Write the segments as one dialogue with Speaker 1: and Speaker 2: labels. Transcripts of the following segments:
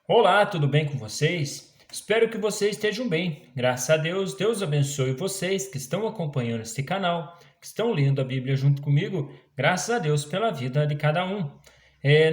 Speaker 1: Olá, tudo bem com vocês? Espero que vocês estejam bem. Graças a Deus, Deus abençoe vocês que estão acompanhando este canal, que estão lendo a Bíblia junto comigo. Graças a Deus pela vida de cada um.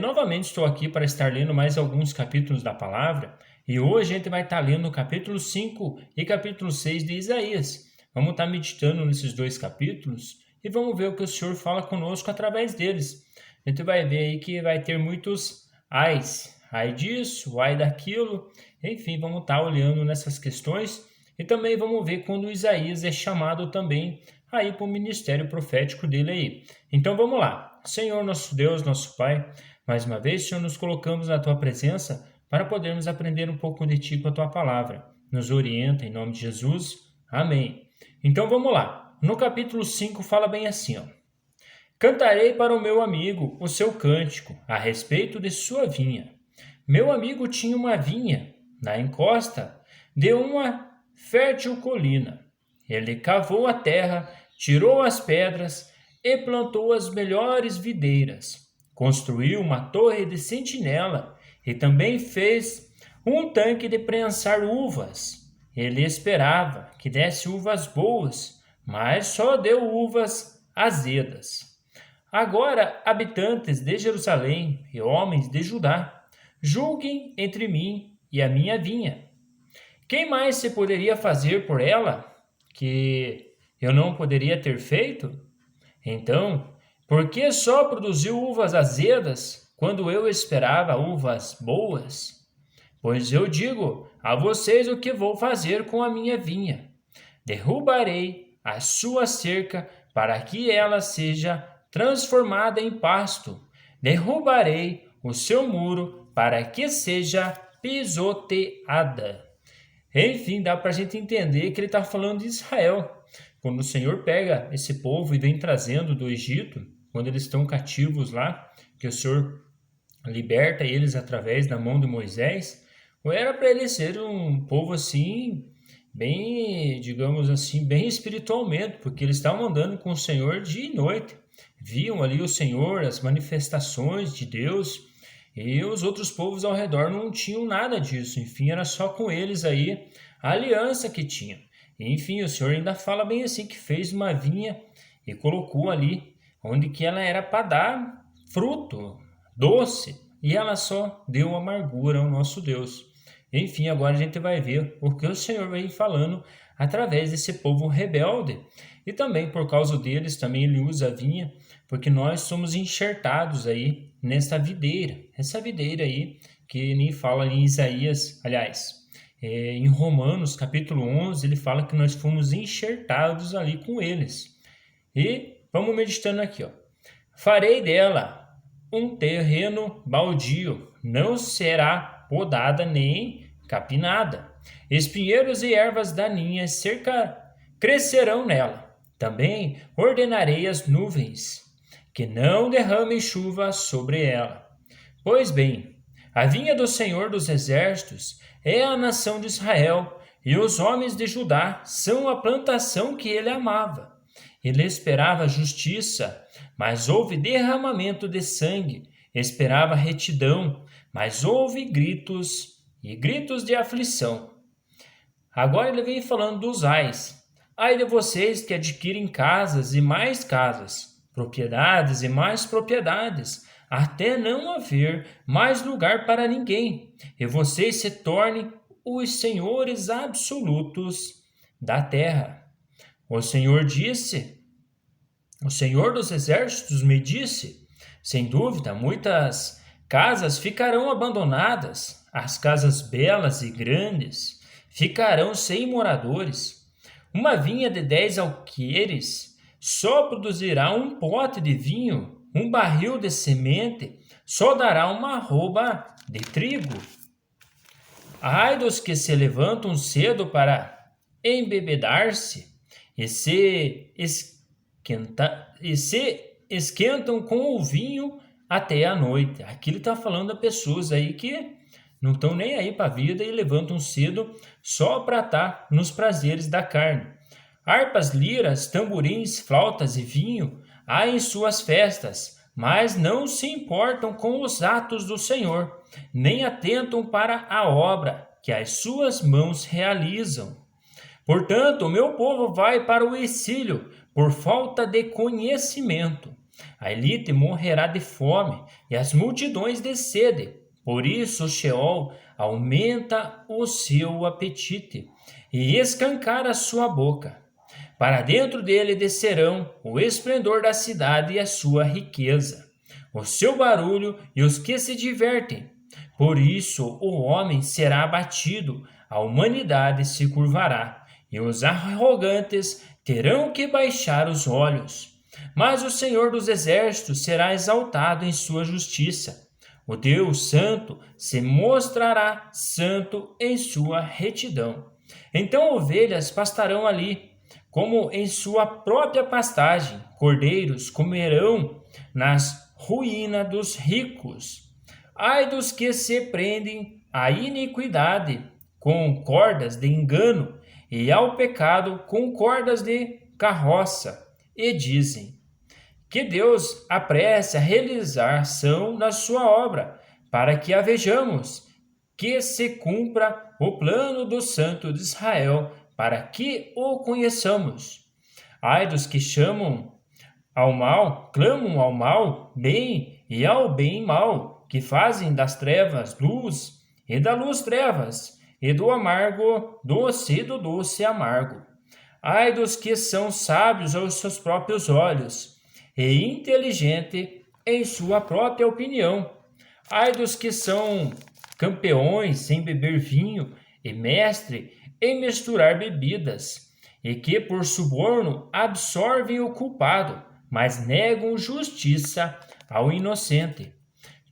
Speaker 1: Novamente estou aqui para estar lendo mais alguns capítulos da palavra e hoje a gente vai estar lendo o capítulo 5 e capítulo 6 de Isaías. Vamos estar meditando nesses dois capítulos e vamos ver o que o Senhor fala conosco através deles. A gente vai ver aí que vai ter muitos ais, ai disso, ai daquilo, enfim, vamos estar olhando nessas questões e também vamos ver quando Isaías é chamado também aí para o ministério profético dele aí. Então vamos lá. Senhor nosso Deus, nosso Pai, mais uma vez, Senhor, nos colocamos na Tua presença para podermos aprender um pouco de Ti com a Tua palavra. Nos orienta em nome de Jesus. Amém. Então vamos lá. No capítulo 5 fala bem assim, ó. Cantarei para o meu amigo o seu cântico a respeito de sua vinha. Meu amigo tinha uma vinha na encosta de uma fértil colina. Ele cavou a terra, tirou as pedras e plantou as melhores videiras. Construiu uma torre de sentinela e também fez um tanque de prensar uvas. Ele esperava que desse uvas boas, mas só deu uvas azedas. Agora, habitantes de Jerusalém e homens de Judá, julguem entre mim e a minha vinha. Quem mais se poderia fazer por ela que eu não poderia ter feito? Então, por que só produziu uvas azedas quando eu esperava uvas boas? Pois eu digo a vocês o que vou fazer com a minha vinha. Derrubarei a sua cerca para que ela seja transformada em pasto. Derrubarei o seu muro para que seja pisoteada. Enfim, dá para a gente entender que ele está falando de Israel. Quando o Senhor pega esse povo e vem trazendo do Egito, quando eles estão cativos lá, que o Senhor liberta eles através da mão de Moisés, ou era para eles ser um povo assim, bem, digamos assim, bem espiritualmente, porque eles estavam andando com o Senhor dia e noite. Viam ali o Senhor, as manifestações de Deus, e os outros povos ao redor não tinham nada disso. Enfim, era só com eles aí a aliança que tinha. Enfim, o Senhor ainda fala bem assim que fez uma vinha e colocou ali onde que ela era para dar fruto doce, e ela só deu amargura ao nosso Deus. Enfim, agora a gente vai ver o que o Senhor vem falando através desse povo rebelde. E também por causa deles, também ele usa a vinha, porque nós somos enxertados aí nessa videira. Essa videira aí que nem fala ali em Isaías, aliás, em Romanos capítulo 11, ele fala que nós fomos enxertados ali com eles. E vamos meditando aqui, ó. Farei dela um terreno baldio, não será podada nem capinada. Espinheiros e ervas daninhas crescerão nela. Também ordenarei as nuvens, que não derramem chuva sobre ela. Pois bem, a vinha do Senhor dos Exércitos é a nação de Israel, e os homens de Judá são a plantação que ele amava. Ele esperava justiça, mas houve derramamento de sangue. Esperava retidão, mas houve gritos e gritos de aflição. Agora ele vem falando dos ais. Ai de vocês que adquirem casas e mais casas, propriedades e mais propriedades, até não haver mais lugar para ninguém, e vocês se tornem os senhores absolutos da terra. O Senhor disse, o Senhor dos Exércitos me disse, sem dúvida, muitas casas ficarão abandonadas, as casas belas e grandes ficarão sem moradores. Uma vinha de 10 alqueires só produzirá um pote de vinho, um barril de semente só dará uma arroba de trigo. Ai dos que se levantam cedo para embebedar-se e se esquentam com o vinho até a noite. Aqui ele está falando a pessoas aí que não estão nem aí para a vida e levantam cedo só para estar nos prazeres da carne. Harpas, liras, tamborins, flautas e vinho há em suas festas, mas não se importam com os atos do Senhor, nem atentam para a obra que as suas mãos realizam. Portanto, o meu povo vai para o exílio por falta de conhecimento. A elite morrerá de fome e as multidões de sede. Por isso, o Sheol aumenta o seu apetite e escancara a sua boca. Para dentro dele descerão o esplendor da cidade e a sua riqueza, o seu barulho e os que se divertem. Por isso, o homem será abatido, a humanidade se curvará, e os arrogantes terão que baixar os olhos. Mas o Senhor dos Exércitos será exaltado em sua justiça. O Deus Santo se mostrará santo em sua retidão. Então ovelhas pastarão ali, como em sua própria pastagem, cordeiros comerão nas ruínas dos ricos. Ai dos que se prendem à iniquidade com cordas de engano e ao pecado com cordas de carroça, e dizem: que Deus apresse a realização da sua obra, para que a vejamos, que se cumpra o plano do Santo de Israel, para que o conheçamos. Ai dos que chamam ao mal, clamam ao mal bem e ao bem mal, que fazem das trevas luz e da luz trevas, e do amargo doce e do doce amargo. Ai dos que são sábios aos seus próprios olhos e inteligente em sua própria opinião. Ai dos que são campeões em beber vinho e mestre em misturar bebidas, e que por suborno absorvem o culpado, mas negam justiça ao inocente.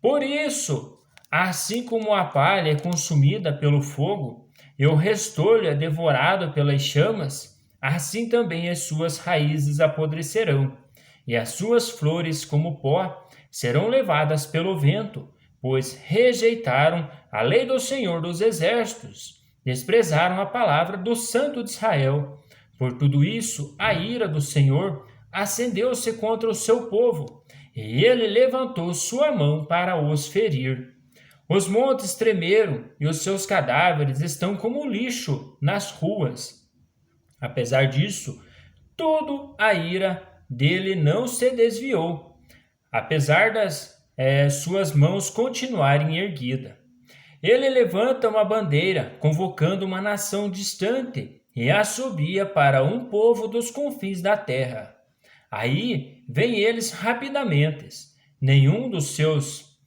Speaker 1: Por isso, assim como a palha é consumida pelo fogo e o restolho é devorado pelas chamas, assim também as suas raízes apodrecerão, e as suas flores, como pó, serão levadas pelo vento, pois rejeitaram a lei do Senhor dos Exércitos, desprezaram a palavra do Santo de Israel. Por tudo isso, a ira do Senhor acendeu-se contra o seu povo, e ele levantou sua mão para os ferir. Os montes tremeram e os seus cadáveres estão como lixo nas ruas. Apesar disso, toda a ira dele não se desviou, apesar das suas mãos continuarem erguidas. Ele levanta uma bandeira, convocando uma nação distante, e assobia para um povo dos confins da terra. Aí vêm eles rapidamente. Nenhum dos seus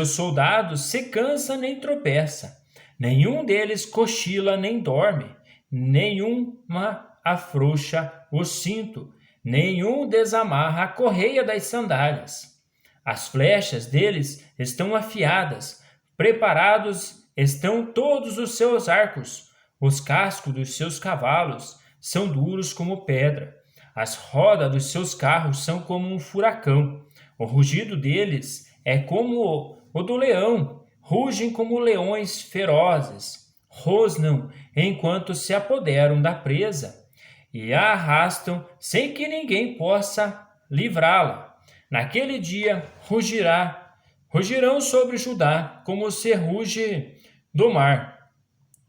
Speaker 1: soldados se cansa nem tropeça. Nenhum deles cochila nem dorme. Nenhuma afrouxa o cinto. Nenhum desamarra a correia das sandálias. As flechas deles estão afiadas. Preparados estão todos os seus arcos. Os cascos dos seus cavalos são duros como pedra. As rodas dos seus carros são como um furacão. O rugido deles é como o do leão. Rugem como leões ferozes. Rosnam enquanto se apoderam da presa e a arrastam sem que ninguém possa livrá-la. Naquele dia rugirão sobre Judá como se ruge do mar.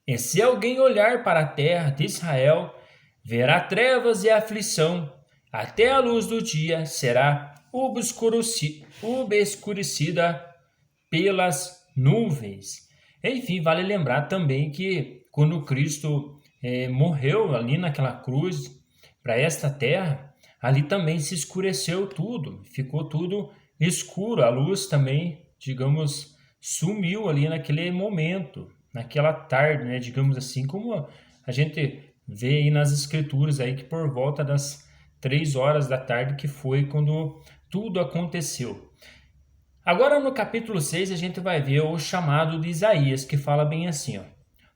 Speaker 1: E se alguém olhar para a terra de Israel, verá trevas e aflição, até a luz do dia será obscurecida pelas nuvens. Enfim, vale lembrar também que quando Cristo morreu ali naquela cruz para esta terra, ali também se escureceu tudo, ficou tudo escuro, a luz também, digamos, sumiu ali naquele momento, naquela tarde, né, digamos assim, como a gente vê aí nas escrituras aí que por volta das 3 horas da tarde que foi quando tudo aconteceu. Agora no capítulo 6 a gente vai ver o chamado de Isaías, que fala bem assim, ó.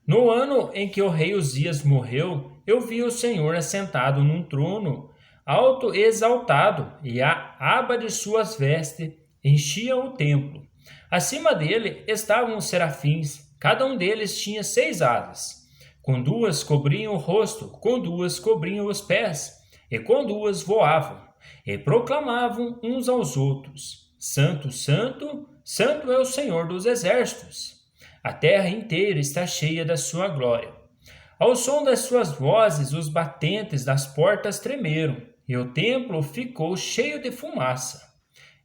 Speaker 1: No ano em que o rei Uzias morreu, eu vi o Senhor assentado num trono alto e exaltado, e a aba de suas vestes enchia o templo. Acima dele estavam os serafins, cada um deles tinha 6 asas. Com 2 cobriam o rosto, com 2 cobriam os pés, e com 2 voavam. e proclamavam uns aos outros: Santo, Santo, Santo é o Senhor dos exércitos. A terra inteira está cheia da sua glória. Ao som das suas vozes, os batentes das portas tremeram, e o templo ficou cheio de fumaça.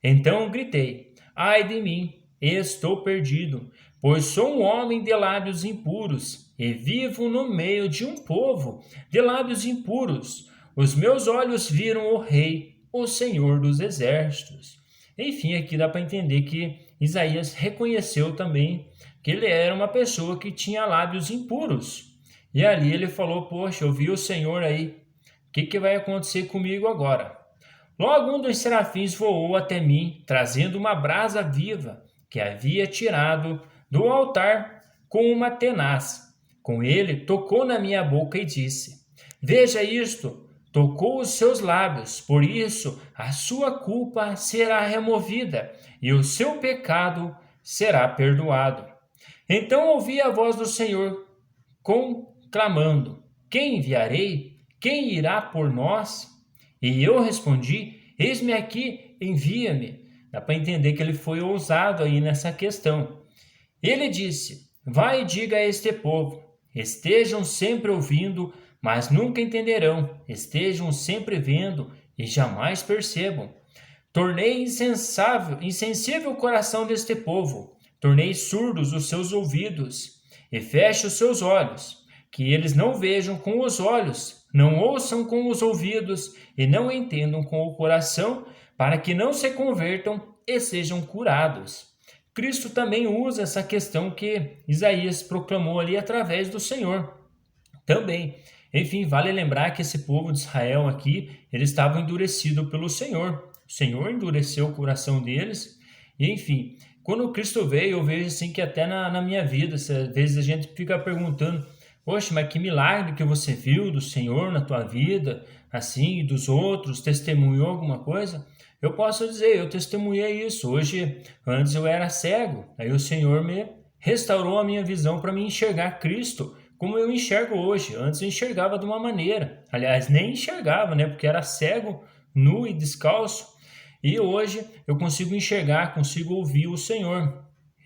Speaker 1: Então gritei: Ai de mim, estou perdido, pois sou um homem de lábios impuros, e vivo no meio de um povo de lábios impuros. Os meus olhos viram o Rei, o Senhor dos exércitos. Enfim, aqui dá para entender que Isaías reconheceu também que ele era uma pessoa que tinha lábios impuros. E ali ele falou: Poxa, eu vi o Senhor aí, o que vai acontecer comigo agora? Logo um dos serafins voou até mim, trazendo uma brasa viva que havia tirado do altar com uma tenaz. Com ele tocou na minha boca e disse: Veja isto, tocou os seus lábios, por isso a sua culpa será removida e o seu pecado será perdoado. Então ouvi a voz do Senhor clamando: Quem enviarei? Quem irá por nós? E eu respondi: Eis-me aqui, envia-me. Dá para entender que ele foi ousado aí nessa questão. Ele disse: Vai e diga a este povo: estejam sempre ouvindo, mas nunca entenderão, estejam sempre vendo e jamais percebam. Tornei insensível o coração deste povo, tornei surdos os seus ouvidos, e feche os seus olhos, que eles não vejam com os olhos, não ouçam com os ouvidos e não entendam com o coração, para que não se convertam e sejam curados. Cristo também usa essa questão que Isaías proclamou ali através do Senhor. Também, enfim, vale lembrar que esse povo de Israel aqui, eles estavam endurecidos pelo Senhor. O Senhor endureceu o coração deles e, enfim, quando Cristo veio, eu vejo assim que até na minha vida, às vezes a gente fica perguntando: Poxa, mas que milagre que você viu do Senhor na tua vida, assim, e dos outros, testemunhou alguma coisa? Eu posso dizer, eu testemunhei isso. Hoje, antes eu era cego, aí o Senhor me restaurou a minha visão para me enxergar Cristo como eu enxergo hoje. Antes eu enxergava de uma maneira, aliás, nem enxergava, né, porque era cego, nu e descalço. E hoje eu consigo enxergar, consigo ouvir o Senhor.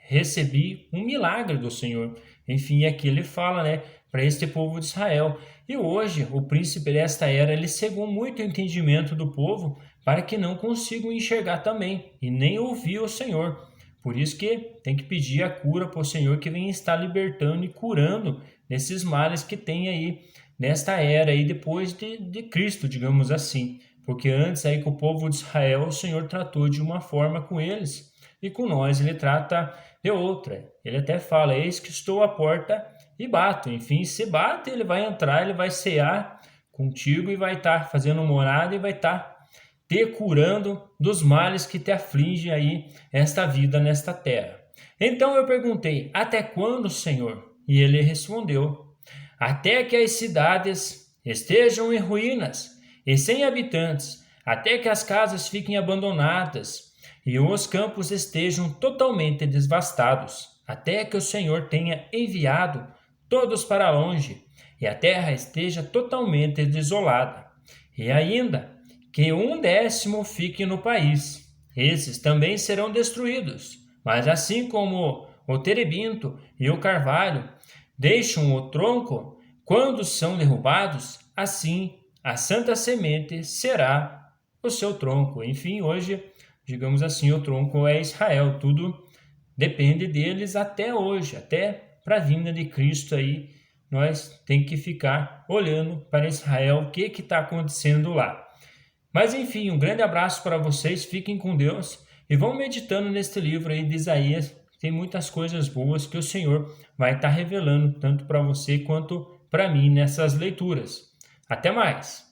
Speaker 1: Recebi um milagre do Senhor. Enfim, aqui ele fala, né, para este povo de Israel. E hoje, o príncipe desta era, ele cegou muito o entendimento do povo para que não consigam enxergar também e nem ouvir o Senhor. Por isso que tem que pedir a cura para o Senhor que vem estar libertando e curando nesses males que tem aí nesta era aí depois de Cristo, digamos assim. Porque antes aí com o povo de Israel, o Senhor tratou de uma forma com eles e com nós ele trata de outra. Ele até fala: Eis que estou à porta e bato. Enfim, se bate, ele vai entrar, ele vai cear contigo e vai estar fazendo morada e vai estar te curando dos males que te afligem aí esta vida nesta terra. Então eu perguntei: Até quando, Senhor? E ele respondeu: Até que as cidades estejam em ruínas e sem habitantes, até que as casas fiquem abandonadas e os campos estejam totalmente devastados, até que o Senhor tenha enviado todos para longe e a terra esteja totalmente desolada. E ainda que 1/10 fique no país. Esses também serão destruídos, mas assim como o terebinto e o carvalho deixam o tronco quando são derrubados, assim a santa semente será o seu tronco. Enfim, hoje, digamos assim, o tronco é Israel. Tudo depende deles até hoje, até para a vinda de Cristo aí. Nós tem que ficar olhando para Israel, o que está acontecendo lá. Mas enfim, um grande abraço para vocês, fiquem com Deus e vão meditando neste livro aí de Isaías. Tem muitas coisas boas que o Senhor vai estar revelando tanto para você quanto para mim nessas leituras. Até mais!